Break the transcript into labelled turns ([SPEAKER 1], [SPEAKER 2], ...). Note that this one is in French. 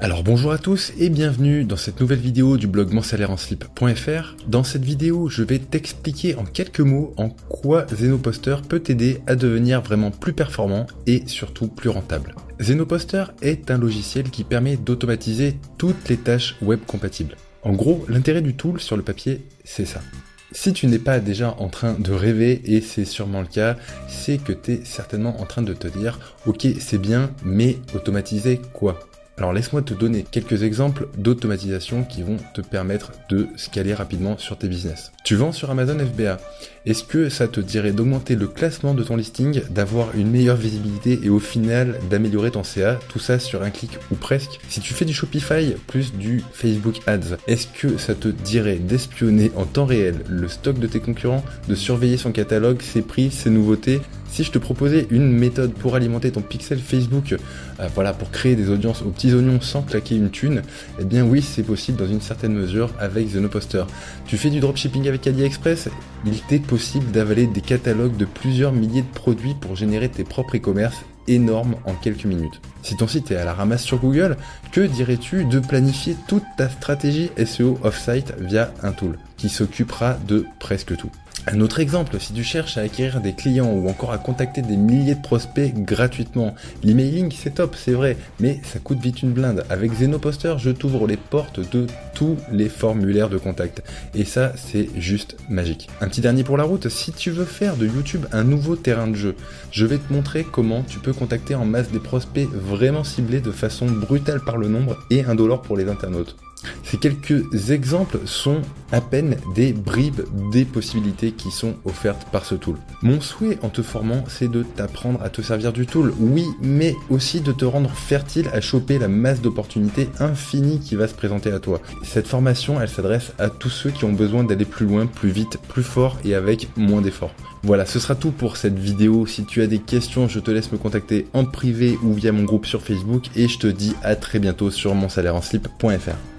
[SPEAKER 1] Alors bonjour à tous et bienvenue dans cette nouvelle vidéo du blog monsalaireenslip.fr. Dans cette vidéo, je vais t'expliquer en quelques mots en quoi Zenoposter peut t'aider à devenir vraiment plus performant et surtout plus rentable. Zenoposter est un logiciel qui permet d'automatiser toutes les tâches web compatibles. En gros, l'intérêt du tool sur le papier, c'est ça. Si tu n'es pas déjà en train de rêver, et c'est sûrement le cas, c'est que tu es certainement en train de te dire « Ok, c'est bien, mais automatiser quoi ?» Alors laisse-moi te donner quelques exemples d'automatisation qui vont te permettre de scaler rapidement sur tes business. Tu vends sur Amazon FBA. Est-ce que ça te dirait d'augmenter le classement de ton listing, d'avoir une meilleure visibilité et au final d'améliorer ton CA, tout ça sur un clic ou presque? Si tu fais du Shopify plus du Facebook Ads, est-ce que ça te dirait d'espionner en temps réel le stock de tes concurrents, de surveiller son catalogue, ses prix, ses nouveautés? Si je te proposais une méthode pour alimenter ton pixel Facebook, pour créer des audiences aux petits oignons sans claquer une thune, eh bien oui, c'est possible dans une certaine mesure avec Zenoposter. Tu fais du dropshipping avec AliExpress, il t'est possible d'avaler des catalogues de plusieurs milliers de produits pour générer tes propres e-commerce énormes en quelques minutes. Si ton site est à la ramasse sur Google, que dirais-tu de planifier toute ta stratégie SEO off-site via un tool qui s'occupera de presque tout? Un autre exemple, si tu cherches à acquérir des clients ou encore à contacter des milliers de prospects gratuitement, l'emailing c'est top, c'est vrai, mais ça coûte vite une blinde. Avec Zenoposter, je t'ouvre les portes de tous les formulaires de contact. Et ça, c'est juste magique. Un petit dernier pour la route, si tu veux faire de YouTube un nouveau terrain de jeu, je vais te montrer comment tu peux contacter en masse des prospects vraiment ciblés de façon brutale par le nombre et indolore pour les internautes. Ces quelques exemples sont à peine des bribes des possibilités qui sont offertes par ce tool. Mon souhait en te formant, c'est de t'apprendre à te servir du tool, oui, mais aussi de te rendre fertile à choper la masse d'opportunités infinies qui va se présenter à toi. Cette formation, elle s'adresse à tous ceux qui ont besoin d'aller plus loin, plus vite, plus fort et avec moins d'efforts. Voilà, ce sera tout pour cette vidéo. Si tu as des questions, je te laisse me contacter en privé ou via mon groupe sur Facebook et je te dis à très bientôt sur monsalaireenslip.fr.